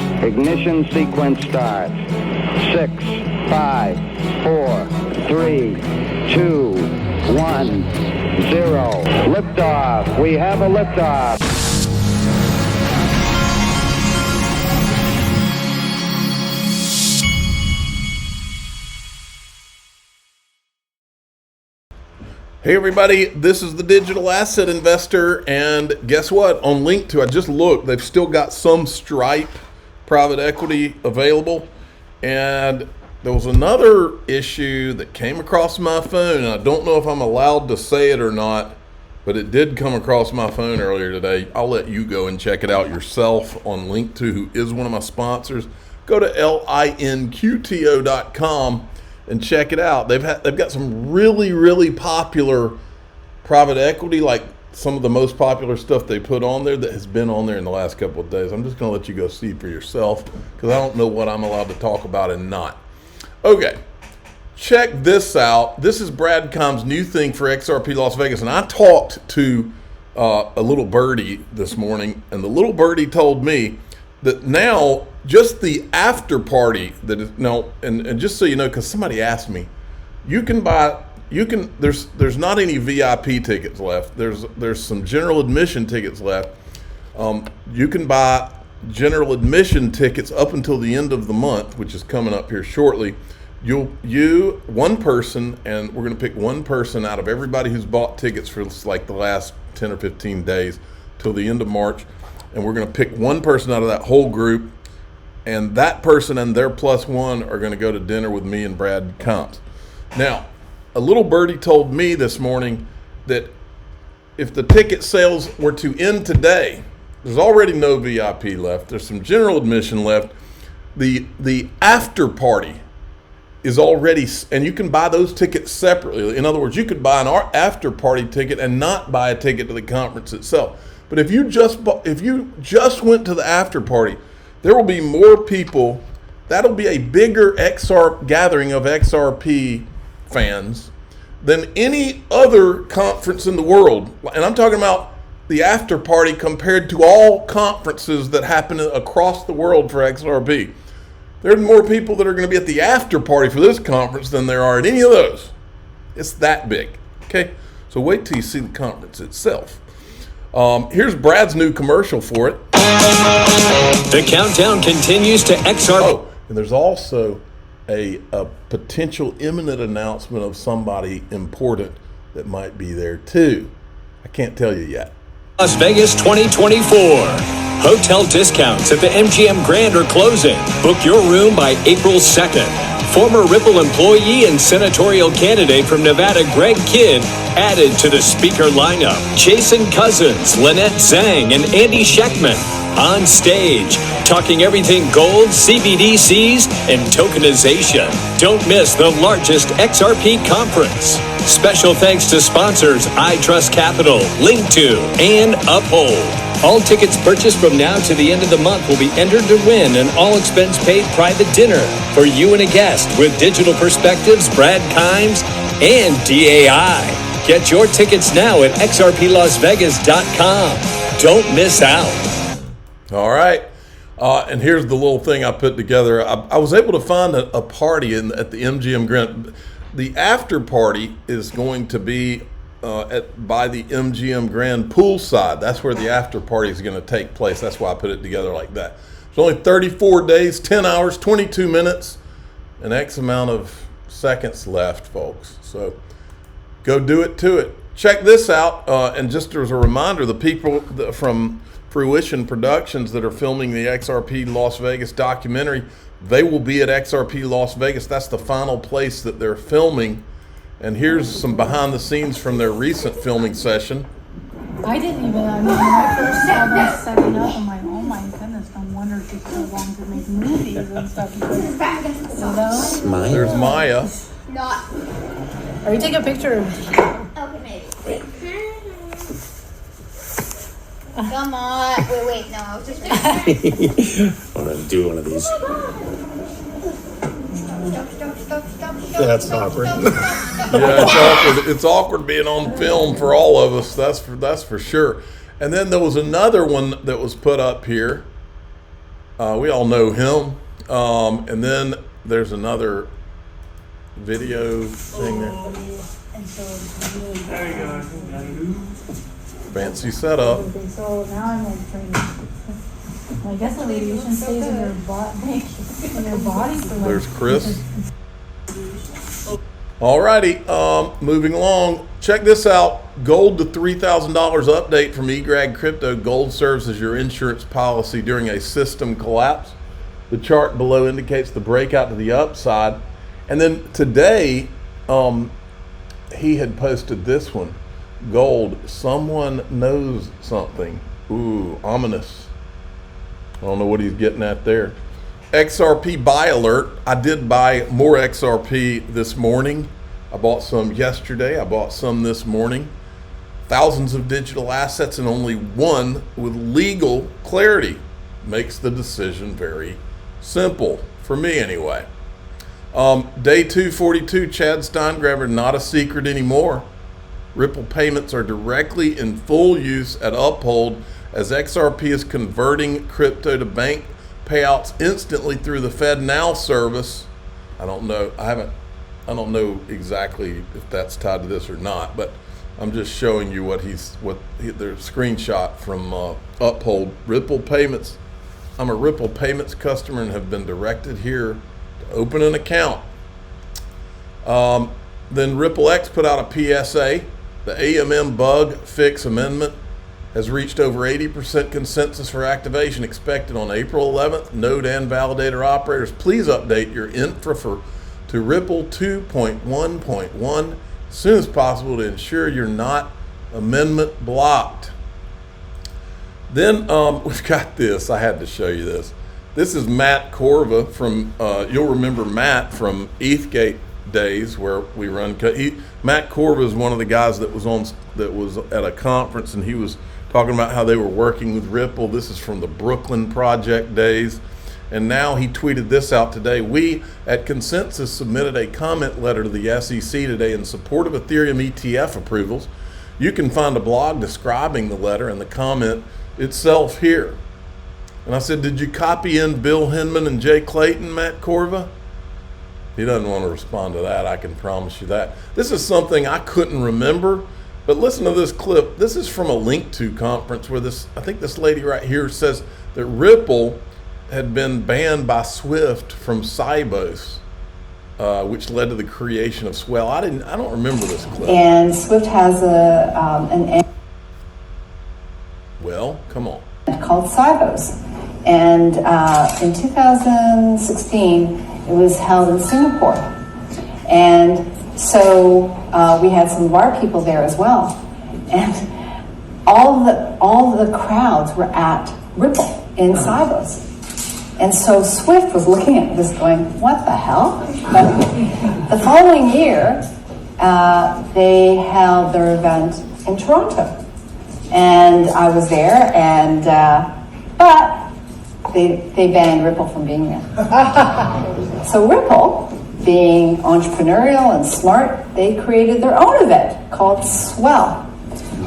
Ignition sequence start. 6, 5, 4, 3, 2, 1, 0. Liftoff. We have a liftoff. Hey everybody, this is the Digital Asset Investor, and guess what? On Link2, I just looked, they've still got some Stripe private equity available, and there was another issue that came across my phone, and I don't know if I'm allowed to say it or not, but it did come across my phone earlier today. I'll let you go and check it out yourself on Link2, who is one of my sponsors. Go to linqto.com and check it out. They've got some really popular private equity, like some of the most popular stuff they put on there that has been on there in the last couple of days. I'm just going to let you go see for yourself because I don't know what I'm allowed to talk about and not. Okay, check this out. This is Bradcom's new thing for XRP Las Vegas, and I talked to a little birdie this morning, and the little birdie told me that now just the after party that is no, and just so you know, because somebody asked me, there's not any VIP tickets left. There's some general admission tickets left. You can buy general admission tickets up until the end of the month, which is coming up here shortly. One person, and we're going to pick one person out of everybody who's bought tickets for like the last 10 or 15 days till the end of March. And we're going to pick one person out of that whole group, and that person and their plus one are going to go to dinner with me and Brad Combs. Now, a little birdie told me this morning that if the ticket sales were to end today, there's already no VIP left. There's some general admission left. The after party is already, and you can buy those tickets separately. In other words, you could buy an after party ticket and not buy a ticket to the conference itself. But if you just went to the after party, there will be more people. That'll be a bigger gathering of XRP fans than any other conference in the world. And I'm talking about the after party compared to all conferences that happen across the world for XRP. There are more people that are going to be at the after party for this conference than there are at any of those. It's that big. Okay, so wait till you see the conference itself. Here's Brad's new commercial for it. The countdown continues to XRP. Oh, and there's also a potential imminent announcement of somebody important that might be there too. I can't tell you yet. Las Vegas 2024. Hotel discounts at the MGM Grand are closing. Book your room by April 2nd. Former Ripple employee and senatorial candidate from Nevada, Greg Kidd, added to the speaker lineup. Jason Cousins, Lynette Zhang, and Andy Scheckman on stage, talking everything gold, CBDCs, and tokenization. Don't miss the largest XRP conference. Special thanks to sponsors iTrustCapital, Link2, and Uphold. All tickets purchased from now to the end of the month will be entered to win an all-expense-paid private dinner for you and a guest with Digital Perspectives, Brad Kimes, and DAI. Get your tickets now at XRPLasVegas.com. Don't miss out. All right. And here's the little thing I put together. I was able to find a party at the MGM Grand. The after party is going to be by the MGM Grand poolside. That's where the after party is going to take place. That's why I put it together like that. It's only 34 days, 10 hours, 22 minutes, and X amount of seconds left, folks. So go do it to it. Check this out. And just as a reminder, the people from Fruition Productions that are filming the XRP Las Vegas documentary, they will be at XRP Las Vegas. That's the final place that they're filming. And here's some behind the scenes from their recent filming session. I didn't even, when I first saw this setting up, I'm like, oh my goodness, no wonder it takes so long to make movies and stuff. Maya. There's Maya. Are you taking a picture of me? Okay, maybe. Come on. Wait, no, I was just I'm going to do one of these. That's awkward. Yeah, it's awkward. It's awkward being on film for all of us. That's for sure. And then there was another one that was put up here. We all know him. And then there's another video thing there. And so it's really There you go. Fancy setup. So now I'm like training. I guess the radiation stays in your body for like. There's Chris. Alrighty, moving along. Check this out. Gold to $3,000 update from eGrad Crypto. Gold serves as your insurance policy during a system collapse. The chart below indicates the breakout to the upside. And then today, he had posted this one. Gold, someone knows something. Ooh, ominous. I don't know what he's getting at there. XRP buy alert. I did buy more XRP this morning. I bought some yesterday. I bought some this morning. Thousands of digital assets and only one with legal clarity. Makes the decision very simple, for me anyway. Day 242, Chad Steingraber, not a secret anymore. Ripple payments are directly in full use at Uphold as XRP is converting crypto to bank payouts instantly through the FedNow service. I don't know exactly if that's tied to this or not, but I'm just showing you their screenshot from Uphold. Ripple payments. I'm a Ripple payments customer and have been directed here to open an account. Then Ripple X put out a PSA. The AMM bug fix amendment has reached over 80% consensus for activation expected on April 11th. Node and validator operators, please update your infra to Ripple 2.1.1 as soon as possible to ensure you're not amendment blocked. Then we've got this. I had to show you this. This is Matt Corva from, you'll remember Matt from Ethgate days where we run. Matt Corva is one of the guys that was at a conference, and he was talking about how they were working with Ripple. This is from the Brooklyn Project days. And now he tweeted this out today. We at Consensus submitted a comment letter to the SEC today in support of Ethereum ETF approvals. You can find a blog describing the letter and the comment itself here. And I said, did you copy in Bill Hinman and Jay Clayton, Matt Corva? He doesn't want to respond to that, I can promise you that. This is something I couldn't remember, but listen to this clip. This is from a Link2 conference where I think this lady right here says that Ripple had been banned by Swift from Sibos, which led to the creation of Swell. I don't remember this clip. And Swift has an well, come on. called Sibos. And in 2016, it was held in Singapore. And so we had some of our people there as well. And all the crowds were at Ripple in Sibos. And so Swift was looking at this going, what the hell? But the following year, they held their event in Toronto. And I was there, and but they banned Ripple from being there. So Ripple, being entrepreneurial and smart, they created their own event called Swell.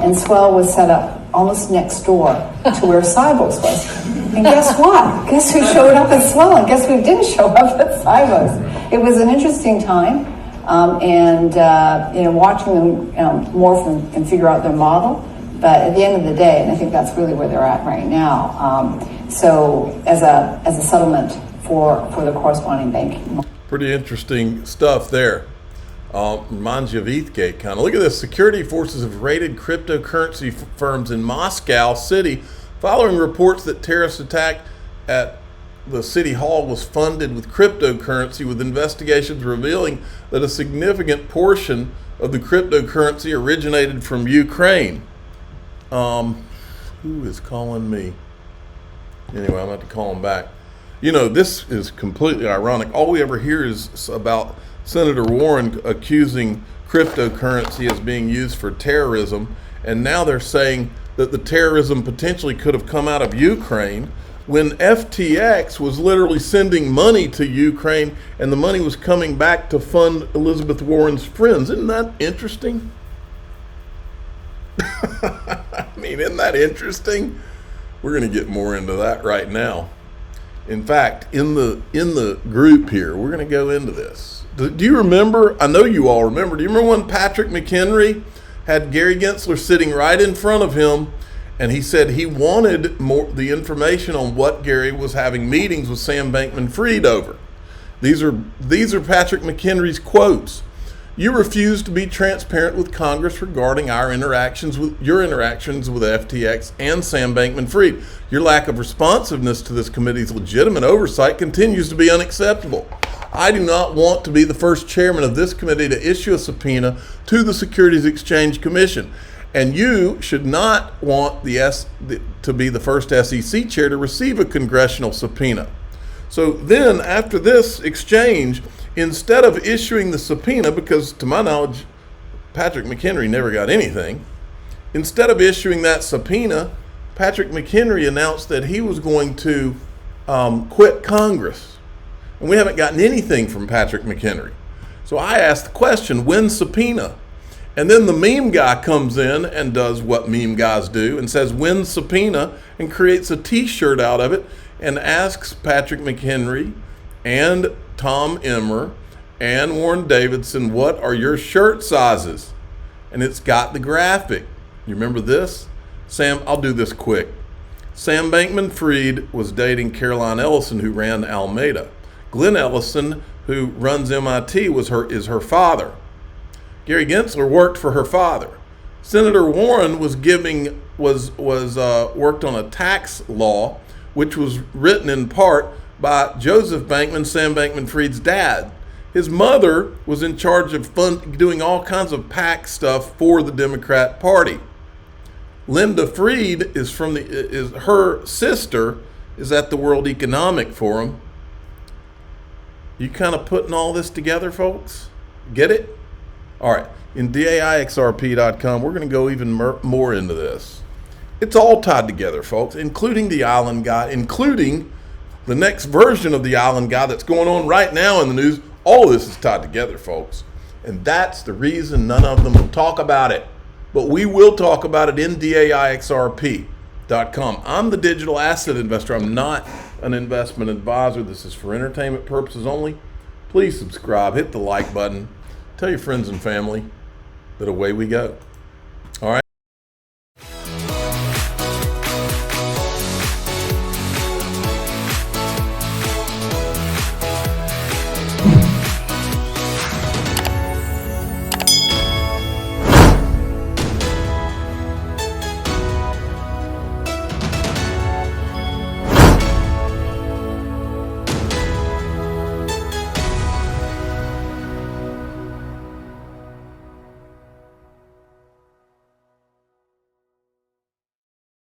And Swell was set up almost next door to where Sibos was. And guess what? Guess who showed up at Swell, and guess who didn't show up at Sibos? It was an interesting time, and watching them morph and figure out their model. But at the end of the day, and I think that's really where they're at right now. So as a settlement for the corresponding banking. Pretty interesting stuff there. Reminds you of Ethgate kind of. Look at this. Security forces have raided cryptocurrency firms in Moscow City following reports that terrorist attack at the city hall was funded with cryptocurrency, with investigations revealing that a significant portion of the cryptocurrency originated from Ukraine. Who is calling me? Anyway, I'm going to have to call him back. You know, this is completely ironic. All we ever hear is about Senator Warren accusing cryptocurrency as being used for terrorism, and now they're saying that the terrorism potentially could have come out of Ukraine when FTX was literally sending money to Ukraine, and the money was coming back to fund Elizabeth Warren's friends. Isn't that interesting? I mean, isn't that interesting? We're going to get more into that right now. In fact, in the group here, we're going to go into this. Do you remember? I know you all remember. Do you remember when Patrick McHenry had Gary Gensler sitting right in front of him, and he said he wanted the information on what Gary was having meetings with Sam Bankman-Fried over? These are Patrick McHenry's quotes. You refuse to be transparent with Congress regarding your interactions with FTX and Sam Bankman-Fried. Your lack of responsiveness to this committee's legitimate oversight continues to be unacceptable. I do not want to be the first chairman of this committee to issue a subpoena to the Securities Exchange Commission. And you should not want to be the first SEC chair to receive a congressional subpoena. So then, after this exchange, instead of issuing the subpoena, because to my knowledge, Patrick McHenry never got anything, instead of issuing that subpoena, Patrick McHenry announced that he was going to quit Congress. And we haven't gotten anything from Patrick McHenry. So I asked the question, when subpoena? And then the meme guy comes in and does what meme guys do and says, when subpoena, and creates a t-shirt out of it and asks Patrick McHenry and Tom Emmer and Warren Davidson, what are your shirt sizes? And it's got the graphic. You remember this? Sam, I'll do this quick. Sam Bankman-Fried was dating Caroline Ellison, who ran Alameda. Glenn Ellison, who runs MIT, is her father. Gary Gensler worked for her father. Senator Warren was worked on a tax law, which was written in part by Joseph Bankman, Sam Bankman-Fried's dad. His mother was in charge of doing all kinds of PAC stuff for the Democrat Party. Linda Fried her sister is at the World Economic Forum. You kind of putting all this together, folks? Get it? All right. In DAIXRP.com, we're going to go even more into this. It's all tied together, folks, including the Island Guy, including the next version of the Island Guy that's going on right now in the news. All this is tied together, folks. And that's the reason none of them will talk about it. But we will talk about it in DAIXRP.com. I'm the digital asset investor. I'm not an investment advisor. This is for entertainment purposes only. Please subscribe, hit the like button, tell your friends and family that away we go.